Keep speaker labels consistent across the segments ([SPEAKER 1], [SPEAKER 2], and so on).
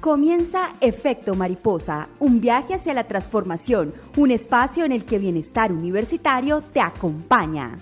[SPEAKER 1] Comienza Efecto Mariposa, un viaje hacia la transformación, un espacio en el que Bienestar Universitario te acompaña.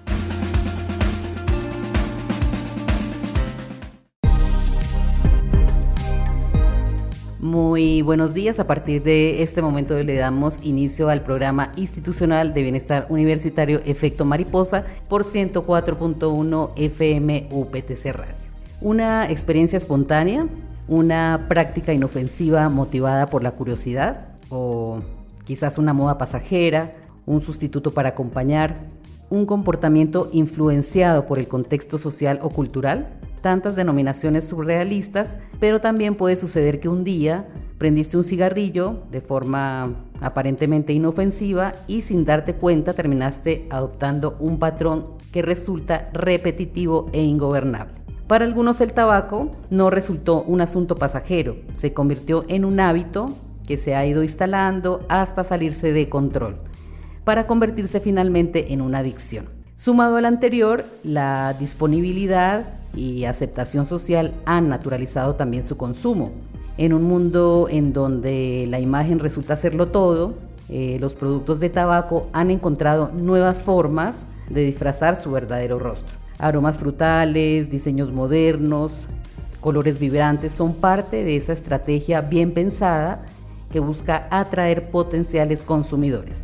[SPEAKER 2] Muy buenos días. A partir de este momento le damos inicio al programa institucional de Bienestar Universitario Efecto Mariposa por 104.1 FM UPTC Radio. Una experiencia espontánea, una práctica inofensiva motivada por la curiosidad o quizás una moda pasajera, un sustituto para acompañar, un comportamiento influenciado por el contexto social o cultural, tantas denominaciones surrealistas, pero también puede suceder que un día prendiste un cigarrillo de forma aparentemente inofensiva y sin darte cuenta terminaste adoptando un patrón que resulta repetitivo e ingobernable. Para algunos el tabaco no resultó un asunto pasajero, se convirtió en un hábito que se ha ido instalando hasta salirse de control, para convertirse finalmente en una adicción. Sumado al anterior, la disponibilidad y aceptación social han naturalizado también su consumo. En un mundo en donde la imagen resulta serlo todo, los productos de tabaco han encontrado nuevas formas de disfrazar su verdadero rostro. Aromas frutales, diseños modernos, colores vibrantes son parte de esa estrategia bien pensada que busca atraer potenciales consumidores.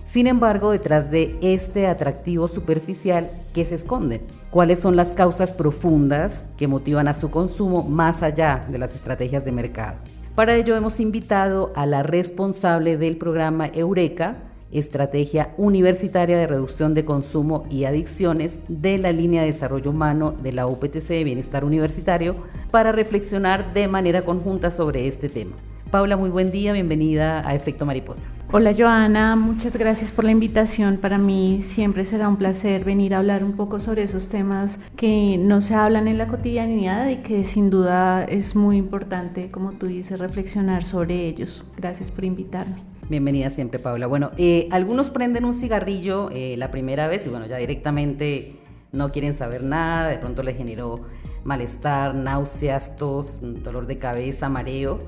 [SPEAKER 2] Sin embargo, detrás de este atractivo superficial, ¿qué se esconde? ¿Cuáles son las causas profundas que motivan a su consumo más allá de las estrategias de mercado? Para ello hemos invitado a la responsable del programa Eureka, Estrategia Universitaria de Reducción de Consumo y Adicciones de la línea de Desarrollo Humano de la UPTC de Bienestar Universitario, para reflexionar de manera conjunta sobre este tema. Paula, muy buen día, bienvenida a Efecto Mariposa.
[SPEAKER 3] Hola Joana, muchas gracias por la invitación. Para mí siempre será un placer venir a hablar un poco sobre esos temas que no se hablan en la cotidianidad y que sin duda es muy importante, como tú dices, reflexionar sobre ellos. Gracias por invitarme.
[SPEAKER 2] Bienvenida siempre, Paula. Bueno, algunos prenden un cigarrillo la primera vez y bueno, ya directamente no quieren saber nada, de pronto les generó malestar, náuseas, tos, dolor de cabeza, mareo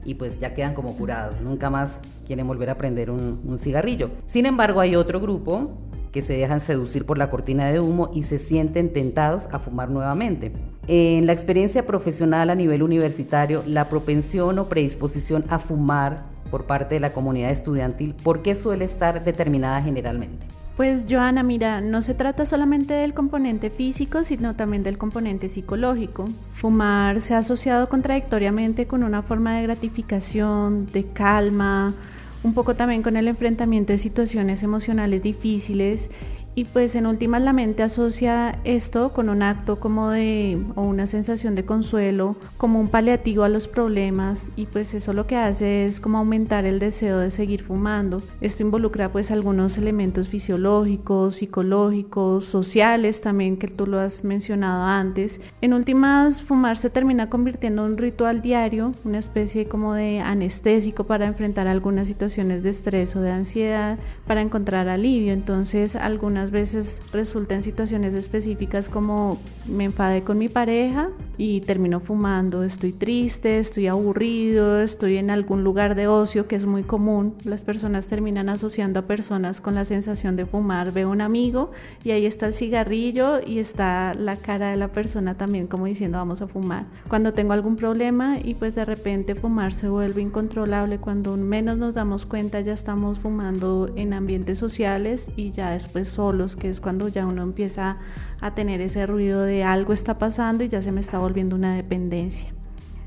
[SPEAKER 2] y pues ya quedan como curados, nunca más quieren volver a prender un cigarrillo. Sin embargo, hay otro grupo que se dejan seducir por la cortina de humo y se sienten tentados a fumar nuevamente. En la experiencia profesional a nivel universitario, la propensión o predisposición a fumar por parte de la comunidad estudiantil, ¿por qué suele estar determinada generalmente?
[SPEAKER 3] Pues Joana, mira, no se trata solamente del componente físico, sino también del componente psicológico. Fumar se ha asociado contradictoriamente con una forma de gratificación, de calma, un poco también con el enfrentamiento de situaciones emocionales difíciles. Y pues en últimas la mente asocia esto con un acto o una sensación de consuelo, como un paliativo a los problemas, y pues eso lo que hace es como aumentar el deseo de seguir fumando. Esto involucra pues algunos elementos fisiológicos, psicológicos, sociales también, que tú lo has mencionado antes. En últimas, fumar se termina convirtiendo en un ritual diario, una especie como de anestésico para enfrentar algunas situaciones de estrés o de ansiedad, para encontrar alivio. Entonces algunas veces resulta en situaciones específicas como: me enfadé con mi pareja y termino fumando, estoy triste, estoy aburrido, estoy en algún lugar de ocio, que es muy común. Las personas terminan asociando a personas con la sensación de fumar. Veo un amigo y ahí está el cigarrillo y está la cara de la persona también como diciendo vamos a fumar. Cuando tengo algún problema y pues de repente fumar se vuelve incontrolable, cuando menos nos damos cuenta ya estamos fumando en ambientes sociales y ya después solos, que es cuando ya uno empieza a tener ese ruido de algo está pasando y ya se me está volviendo una dependencia.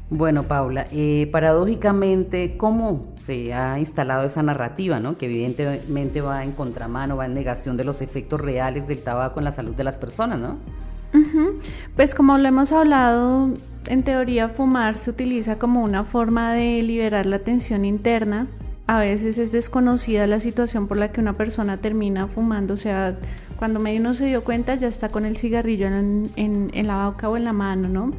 [SPEAKER 2] Bueno, Paula, paradójicamente, ¿cómo se ha instalado esa narrativa, ¿no? Que evidentemente va en contramano, va en negación de los efectos reales del tabaco en la salud de las personas, ¿no?
[SPEAKER 3] Pues como lo hemos hablado, en teoría fumar se utiliza como una forma de liberar la tensión interna. A veces es desconocida la situación por la que una persona termina fumando, o sea, cuando medio no se dio cuenta ya está con el cigarrillo en la boca o en la mano, ¿no?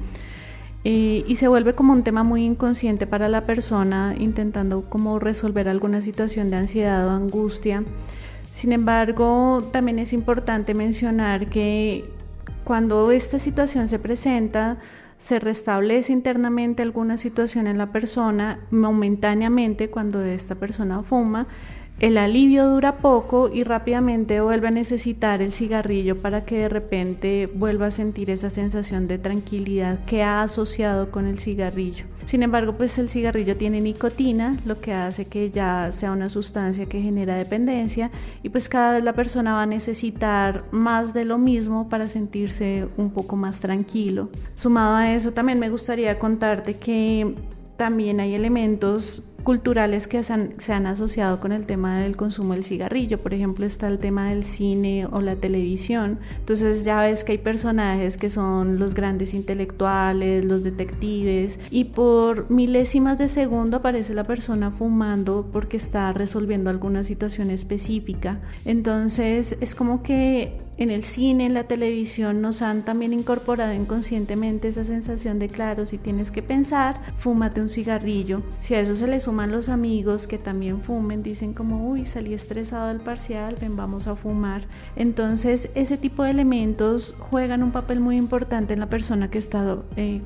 [SPEAKER 3] Y se vuelve como un tema muy inconsciente para la persona intentando como resolver alguna situación de ansiedad o angustia. Sin embargo, también es importante mencionar que cuando esta situación se presenta, se restablece internamente alguna situación en la persona momentáneamente cuando esta persona fuma. El alivio dura poco y rápidamente vuelve a necesitar el cigarrillo para que de repente vuelva a sentir esa sensación de tranquilidad que ha asociado con el cigarrillo. Sin embargo, pues el cigarrillo tiene nicotina, lo que hace que ya sea una sustancia que genera dependencia y pues cada vez la persona va a necesitar más de lo mismo para sentirse un poco más tranquilo. Sumado a eso, también me gustaría contarte que también hay elementos culturales que se han asociado con el tema del consumo del cigarrillo. Por ejemplo, está el tema del cine o la televisión. Entonces ya ves que hay personajes que son los grandes intelectuales, los detectives, y por milésimas de segundo aparece la persona fumando porque está resolviendo alguna situación específica. Entonces es como que en el cine, en la televisión, nos han también incorporado inconscientemente esa sensación de, claro, si tienes que pensar, fúmate un cigarrillo. Si a eso se le suman los amigos que también fumen, dicen como, uy, salí estresado del parcial, ven, vamos a fumar. Entonces ese tipo de elementos juegan un papel muy importante en la persona que está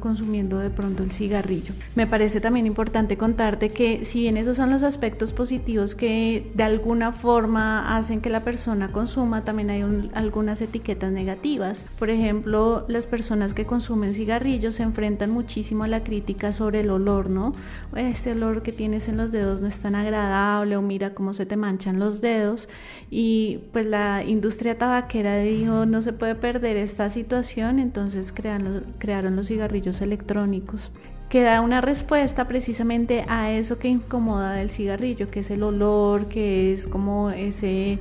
[SPEAKER 3] consumiendo de pronto el cigarrillo. Me parece también importante contarte que si bien esos son los aspectos positivos que de alguna forma hacen que la persona consuma, también hay algunas etiquetas negativas. Por ejemplo, las personas que consumen cigarrillos se enfrentan muchísimo a la crítica sobre el olor, ¿no? Este olor que tienes en los dedos no es tan agradable, o mira cómo se te manchan los dedos. Y pues la industria tabaquera dijo, no se puede perder esta situación, entonces crearon los cigarrillos electrónicos, que da una respuesta precisamente a eso que incomoda del cigarrillo, que es el olor, que es como ese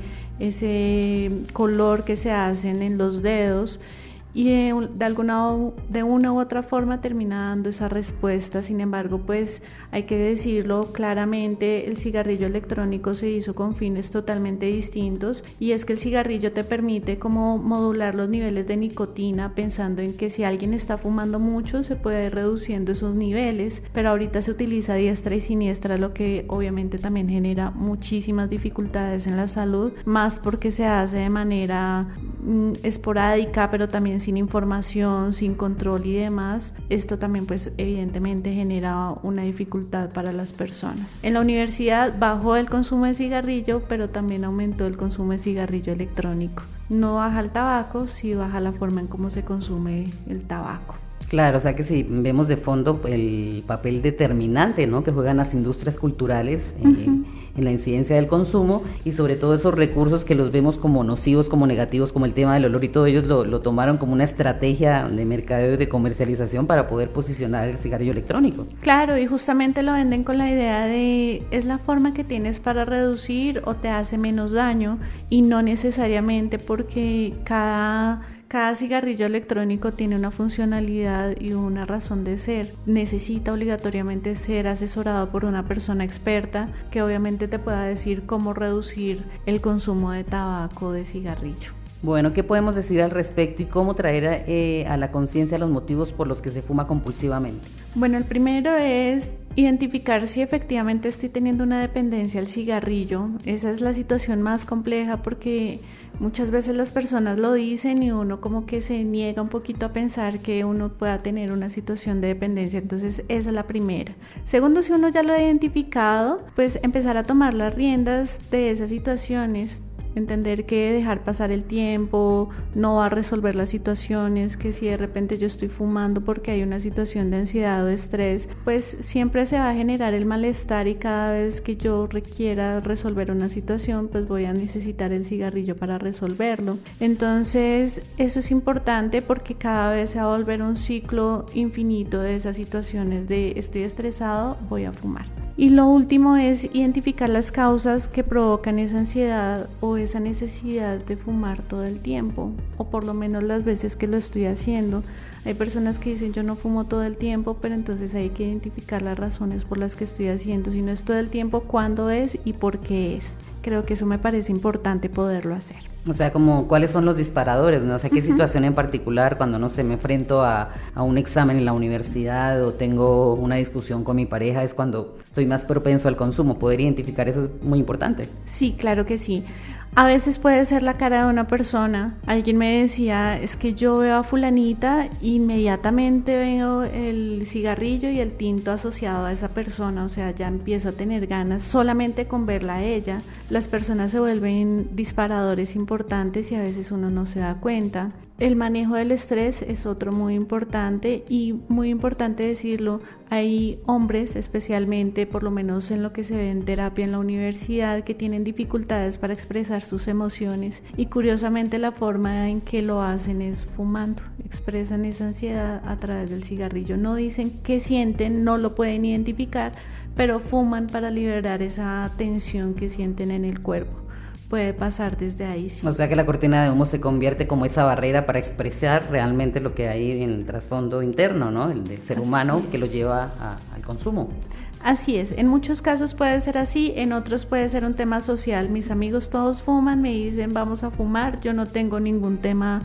[SPEAKER 3] color que se hacen en los dedos, y de una u otra forma termina dando esa respuesta. Sin embargo, pues hay que decirlo claramente, el cigarrillo electrónico se hizo con fines totalmente distintos, y es que el cigarrillo te permite como modular los niveles de nicotina, pensando en que si alguien está fumando mucho se puede ir reduciendo esos niveles, pero ahorita se utiliza a diestra y siniestra, lo que obviamente también genera muchísimas dificultades en la salud, más porque se hace de manera esporádica, pero también sin información, sin control y demás. Esto también pues evidentemente genera una dificultad para las personas. En la universidad bajó el consumo de cigarrillo, pero también aumentó el consumo de cigarrillo electrónico. No baja el tabaco, sí baja la forma en cómo se consume el tabaco.
[SPEAKER 2] Claro, o sea que si vemos de fondo el papel determinante, ¿no?, que juegan las industrias culturales en la incidencia del consumo, y sobre todo esos recursos que los vemos como nocivos, como negativos, como el tema del olor, y todo ellos lo tomaron como una estrategia de mercadeo y de comercialización para poder posicionar el cigarrillo electrónico.
[SPEAKER 3] Claro, y justamente lo venden con la idea de es la forma que tienes para reducir o te hace menos daño, y no necesariamente, porque cada cigarrillo electrónico tiene una funcionalidad y una razón de ser. Necesita obligatoriamente ser asesorado por una persona experta que obviamente te pueda decir cómo reducir el consumo de tabaco, de cigarrillo.
[SPEAKER 2] Bueno, ¿qué podemos decir al respecto y cómo traer a la conciencia los motivos por los que se fuma compulsivamente?
[SPEAKER 3] Bueno, el primero es identificar si efectivamente estoy teniendo una dependencia al cigarrillo. Esa es la situación más compleja, porque muchas veces las personas lo dicen y uno como que se niega un poquito a pensar que uno pueda tener una situación de dependencia. Entonces esa es la primera. Segundo, si uno ya lo ha identificado, pues empezar a tomar las riendas de esas situaciones. Entender que dejar pasar el tiempo no va a resolver las situaciones, que si de repente yo estoy fumando porque hay una situación de ansiedad o estrés, pues siempre se va a generar el malestar, y cada vez que yo requiera resolver una situación, pues voy a necesitar el cigarrillo para resolverlo. Entonces eso es importante, porque cada vez se va a volver un ciclo infinito de esas situaciones de estoy estresado, voy a fumar. Y lo último es identificar las causas que provocan esa ansiedad o esa necesidad de fumar todo el tiempo, o por lo menos las veces que lo estoy haciendo. Hay personas que dicen yo no fumo todo el tiempo, pero entonces hay que identificar las razones por las que estoy haciendo. Si no es todo el tiempo, ¿cuándo es y por qué es? Creo que eso me parece importante poderlo hacer.
[SPEAKER 2] O sea, como cuáles son los disparadores, ¿no? O sea, qué situación en particular, cuando no sé, me enfrento a un examen en la universidad o tengo una discusión con mi pareja, es cuando estoy más propenso al consumo. Poder identificar eso es muy importante.
[SPEAKER 3] Sí, claro que sí. A veces puede ser la cara de una persona. Alguien me decía, es que yo veo a fulanita, inmediatamente veo el cigarrillo y el tinto asociado a esa persona, o sea, ya empiezo a tener ganas solamente con verla a ella. Las personas se vuelven disparadores importantes y a veces uno no se da cuenta. El manejo del estrés es otro muy importante y muy importante decirlo, hay hombres especialmente, por lo menos en lo que se ve en terapia en la universidad, que tienen dificultades para expresar sus emociones y curiosamente la forma en que lo hacen es fumando, expresan esa ansiedad a través del cigarrillo, no dicen qué sienten, no lo pueden identificar, pero fuman para liberar esa tensión que sienten en el cuerpo. Puede pasar desde ahí, sí.
[SPEAKER 2] O sea que la cortina de humo se convierte como esa barrera para expresar realmente lo que hay en el trasfondo interno, ¿no? El del ser humano que lo lleva al consumo.
[SPEAKER 3] Así es, en muchos casos puede ser así, en otros puede ser un tema social. Mis amigos todos fuman, me dicen vamos a fumar, yo no tengo ningún tema.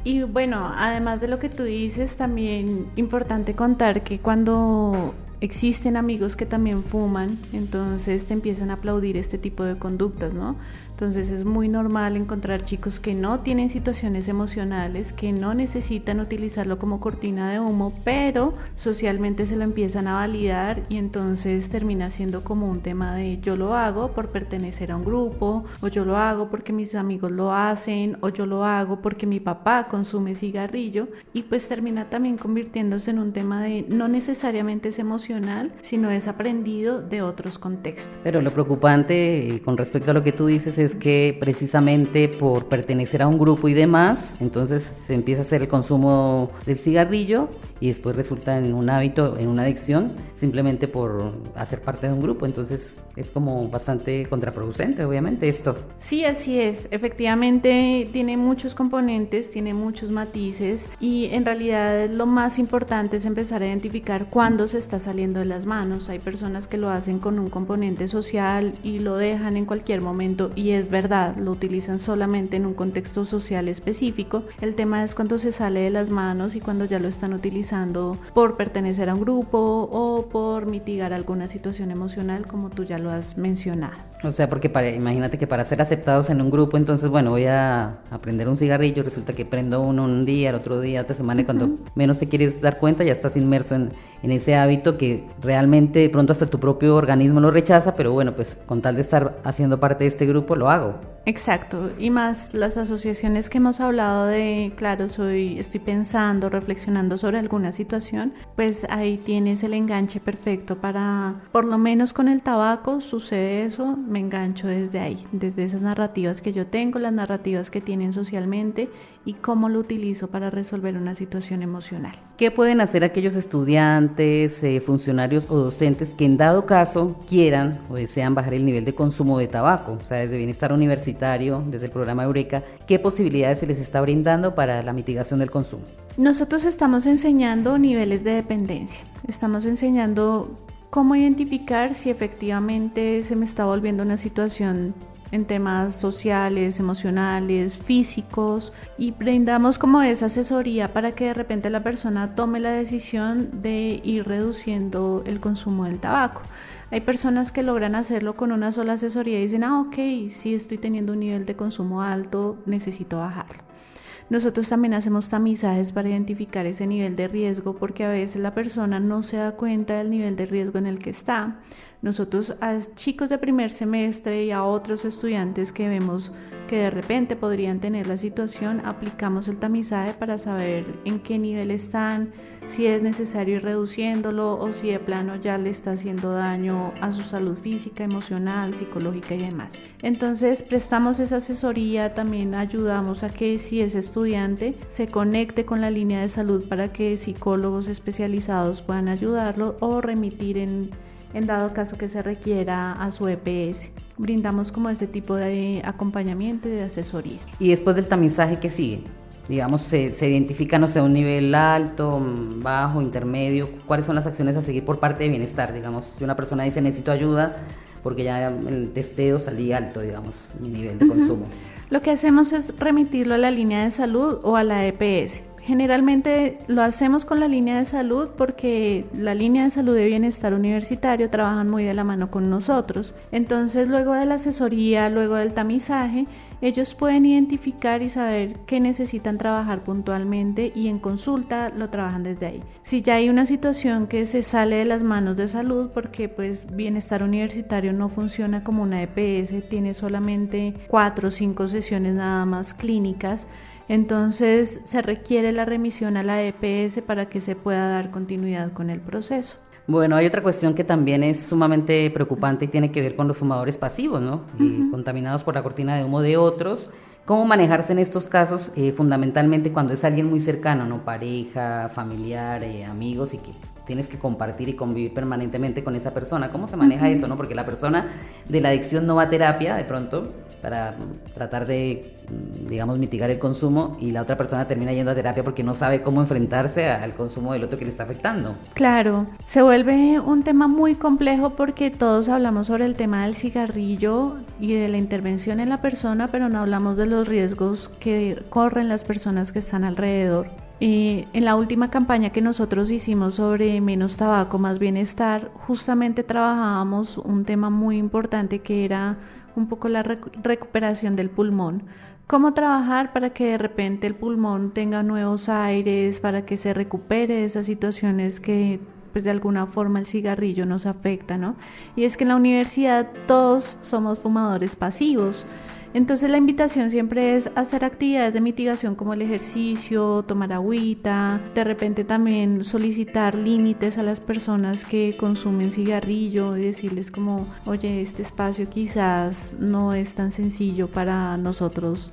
[SPEAKER 3] Y bueno, además de lo que tú dices, también importante contar que cuando existen amigos que también fuman, entonces te empiezan a aplaudir este tipo de conductas, ¿no? Entonces es muy normal encontrar chicos que no tienen situaciones emocionales, que no necesitan utilizarlo como cortina de humo, pero socialmente se lo empiezan a validar y entonces termina siendo como un tema de yo lo hago por pertenecer a un grupo, o yo lo hago porque mis amigos lo hacen, o yo lo hago porque mi papá consume cigarrillo, y pues termina también convirtiéndose en un tema de no necesariamente es emocional, sino es aprendido de otros contextos.
[SPEAKER 2] Pero lo preocupante con respecto a lo que tú dices es que precisamente por pertenecer a un grupo y demás, entonces se empieza a hacer el consumo del cigarrillo y después resulta en un hábito, en una adicción, simplemente por hacer parte de un grupo. Entonces es como bastante contraproducente, obviamente, esto.
[SPEAKER 3] Sí, así es. Efectivamente tiene muchos componentes, tiene muchos matices y en realidad lo más importante es empezar a identificar cuándo se está saliendo de las manos. Hay personas que lo hacen con un componente social y lo dejan en cualquier momento y es verdad, lo utilizan solamente en un contexto social específico. El tema es cuando se sale de las manos y cuando ya lo están utilizando por pertenecer a un grupo o por mitigar alguna situación emocional, como tú ya lo has mencionado.
[SPEAKER 2] O sea, porque imagínate que para ser aceptados en un grupo, entonces, bueno, voy a prender un cigarrillo, resulta que prendo uno un día, el otro día, otra semana, y cuando menos te quieres dar cuenta ya estás inmerso en ese hábito que realmente de pronto hasta tu propio organismo lo rechaza, pero bueno, pues con tal de estar haciendo parte de este grupo, lo hago.
[SPEAKER 3] Exacto, y más las asociaciones que hemos hablado de, claro, estoy pensando, reflexionando sobre alguna situación, pues ahí tienes el enganche perfecto para, por lo menos con el tabaco sucede eso, me engancho desde ahí, desde esas narrativas que yo tengo, las narrativas que tienen socialmente y cómo lo utilizo para resolver una situación emocional.
[SPEAKER 2] ¿Qué pueden hacer aquellos estudiantes, funcionarios o docentes que en dado caso quieran o desean bajar el nivel de consumo de tabaco? O sea, desde Bienestar Universitario, desde el programa Eureka, ¿qué posibilidades se les está brindando para la mitigación del consumo?
[SPEAKER 3] Nosotros estamos enseñando niveles de dependencia, estamos enseñando cómo identificar si efectivamente se me está volviendo una situación en temas sociales, emocionales, físicos, y brindamos como esa asesoría para que de repente la persona tome la decisión de ir reduciendo el consumo del tabaco. Hay personas que logran hacerlo con una sola asesoría y dicen, ok, sí estoy teniendo un nivel de consumo alto, necesito bajarlo. Nosotros también hacemos tamizajes para identificar ese nivel de riesgo porque a veces la persona no se da cuenta del nivel de riesgo en el que está. Nosotros a chicos de primer semestre y a otros estudiantes que vemos que de repente podrían tener la situación, aplicamos el tamizaje para saber en qué nivel están, si es necesario ir reduciéndolo o si de plano ya le está haciendo daño a su salud física, emocional, psicológica y demás. Entonces prestamos esa asesoría, también ayudamos a que si es estudiante se conecte con la línea de salud para que psicólogos especializados puedan ayudarlo o remitir en dado caso que se requiera a su EPS. Brindamos como este tipo de acompañamiento y de asesoría.
[SPEAKER 2] Y después del tamizaje, ¿qué sigue? Digamos, se identifica, no sé, un nivel alto, bajo, intermedio. ¿Cuáles son las acciones a seguir por parte de Bienestar? Digamos, si una persona dice necesito ayuda porque ya en el testeo salí alto, digamos, mi nivel de consumo.
[SPEAKER 3] Lo que hacemos es remitirlo a la línea de salud o a la EPS. Generalmente lo hacemos con la línea de salud porque la línea de salud de bienestar universitario trabajan muy de la mano con nosotros. Entonces, luego de la asesoría, luego del tamizaje, ellos pueden identificar y saber qué necesitan trabajar puntualmente y en consulta lo trabajan desde ahí. Si ya hay una situación que se sale de las manos de salud porque pues bienestar universitario no funciona como una EPS, tiene solamente 4 o 5 sesiones nada más clínicas, entonces se requiere la remisión a la EPS para que se pueda dar continuidad con el proceso.
[SPEAKER 2] Bueno, hay otra cuestión que también es sumamente preocupante y tiene que ver con los fumadores pasivos, ¿no? Contaminados por la cortina de humo de otros. ¿Cómo manejarse en estos casos, fundamentalmente cuando es alguien muy cercano, ¿no? Pareja, familiar, amigos, y que tienes que compartir y convivir permanentemente con esa persona? ¿Cómo se maneja eso, no? Porque la persona de la adicción no va a terapia de pronto para tratar de, digamos, mitigar el consumo, y la otra persona termina yendo a terapia porque no sabe cómo enfrentarse al consumo del otro que le está afectando.
[SPEAKER 3] Claro, se vuelve un tema muy complejo porque todos hablamos sobre el tema del cigarrillo y de la intervención en la persona, pero no hablamos de los riesgos que corren las personas que están alrededor. En la última campaña que nosotros hicimos sobre menos tabaco, más bienestar, justamente trabajábamos un tema muy importante que era un poco la recuperación del pulmón. Cómo trabajar para que de repente el pulmón tenga nuevos aires, para que se recupere de esas situaciones que pues de alguna forma el cigarrillo nos afecta, ¿no? Y es que en la universidad todos somos fumadores pasivos. Entonces la invitación siempre es hacer actividades de mitigación como el ejercicio, tomar agüita, de repente también solicitar límites a las personas que consumen cigarrillo y decirles como, oye, este espacio quizás no es tan sencillo para nosotros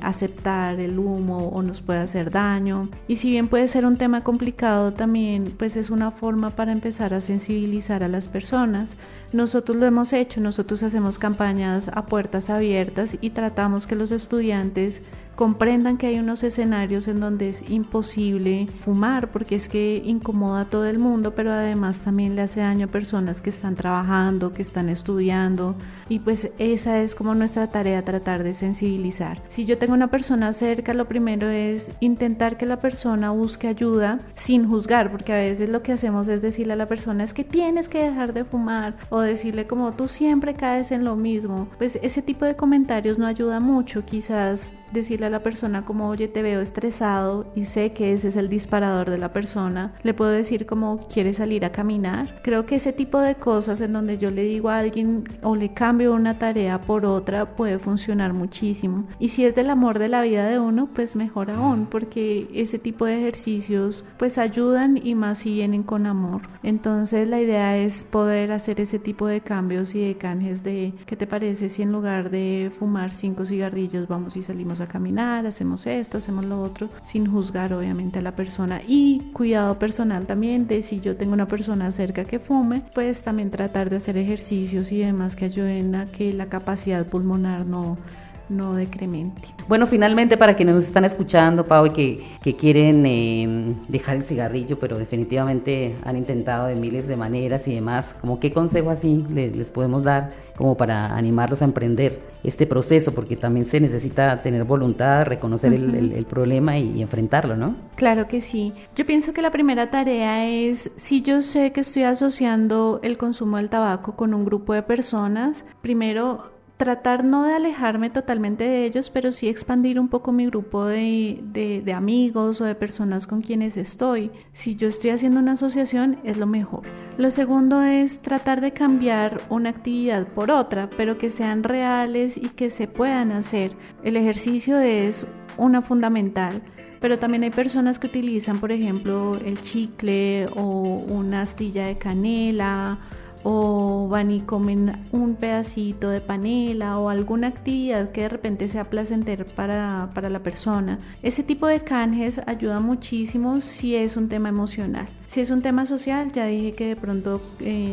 [SPEAKER 3] aceptar el humo o nos puede hacer daño. Y si bien puede ser un tema complicado, también pues es una forma para empezar a sensibilizar a las personas. Nosotros lo hemos hecho, nosotros hacemos campañas a puertas abiertas y tratamos que los estudiantes comprendan que hay unos escenarios en donde es imposible fumar porque es que incomoda a todo el mundo, pero además también le hace daño a personas que están trabajando, que están estudiando, y pues esa es como nuestra tarea, tratar de sensibilizar. Si yo tengo una persona cerca, lo primero es intentar que la persona busque ayuda sin juzgar, porque a veces lo que hacemos es decirle a la persona es que tienes que dejar de fumar, o decirle como tú siempre caes en lo mismo. Pues ese tipo de comentarios no ayuda mucho. Quizás decirle a la persona como, oye, te veo estresado y sé que ese es el disparador de la persona. Le puedo decir como, ¿quieres salir a caminar? Creo que ese tipo de cosas en donde yo le digo a alguien o le cambio una tarea por otra puede funcionar muchísimo. Y si es del amor de la vida de uno, pues mejor aún, porque ese tipo de ejercicios pues ayudan, y más si vienen con amor. Entonces la idea es poder hacer ese tipo de cambios y de canjes de, ¿qué te parece si en lugar de fumar 5 cigarrillos vamos y salimos a caminar, hacemos esto, hacemos lo otro, sin juzgar obviamente a la persona? Y cuidado personal también de si yo tengo una persona cerca que fume, pues también tratar de hacer ejercicios y demás que ayuden a que la capacidad pulmonar no decremente.
[SPEAKER 2] Bueno, finalmente, para quienes nos están escuchando, Pau, y que quieren dejar el cigarrillo, pero definitivamente han intentado de miles de maneras y demás, ¿como qué consejo así les podemos dar como para animarlos a emprender este proceso? Porque también se necesita tener voluntad, reconocer el problema y enfrentarlo, ¿no?
[SPEAKER 3] Claro que sí. Yo pienso que la primera tarea es, si yo sé que estoy asociando el consumo del tabaco con un grupo de personas, primero tratar no de alejarme totalmente de ellos, pero sí expandir un poco mi grupo de amigos o de personas con quienes estoy. Si yo estoy haciendo una asociación, es lo mejor. Lo segundo es tratar de cambiar una actividad por otra, pero que sean reales y que se puedan hacer. El ejercicio es una fundamental. Pero también hay personas que utilizan, por ejemplo, el chicle o una astilla de canela, o van y comen un pedacito de panela o alguna actividad que de repente sea placentera para la persona. Ese tipo de canjes ayuda muchísimo si es un tema emocional. Si es un tema social, ya dije que de pronto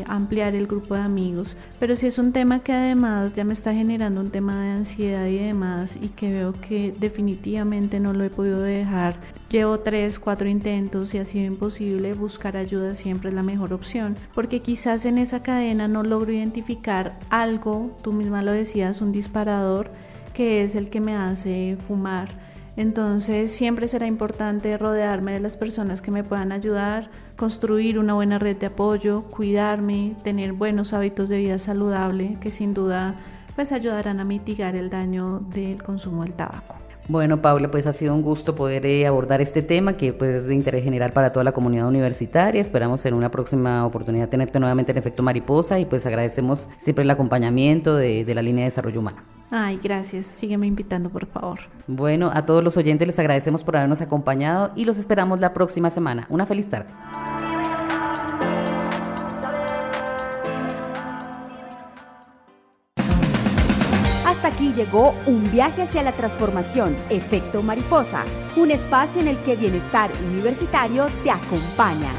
[SPEAKER 3] ampliar el grupo de amigos, pero si es un tema que además ya me está generando un tema de ansiedad y demás, y que veo que definitivamente no lo he podido dejar, llevo 3-4 intentos y ha sido imposible, buscar ayuda siempre es la mejor opción, porque quizás en esa cadena no logro identificar algo, tú misma lo decías, un disparador que es el que me hace fumar. Entonces siempre será importante rodearme de las personas que me puedan ayudar, construir una buena red de apoyo, cuidarme, tener buenos hábitos de vida saludable que sin duda pues ayudarán a mitigar el daño del consumo del tabaco.
[SPEAKER 2] Bueno, Paula, pues ha sido un gusto poder abordar este tema que pues, es de interés general para toda la comunidad universitaria. Esperamos en una próxima oportunidad tenerte nuevamente en Efecto Mariposa y pues agradecemos siempre el acompañamiento de la línea de desarrollo humano.
[SPEAKER 3] Ay, gracias. Sígueme invitando, por favor.
[SPEAKER 2] Bueno, a todos los oyentes les agradecemos por habernos acompañado y los esperamos la próxima semana. Una feliz tarde.
[SPEAKER 1] Hasta aquí llegó un viaje hacia la transformación, Efecto Mariposa, un espacio en el que Bienestar Universitario te acompaña.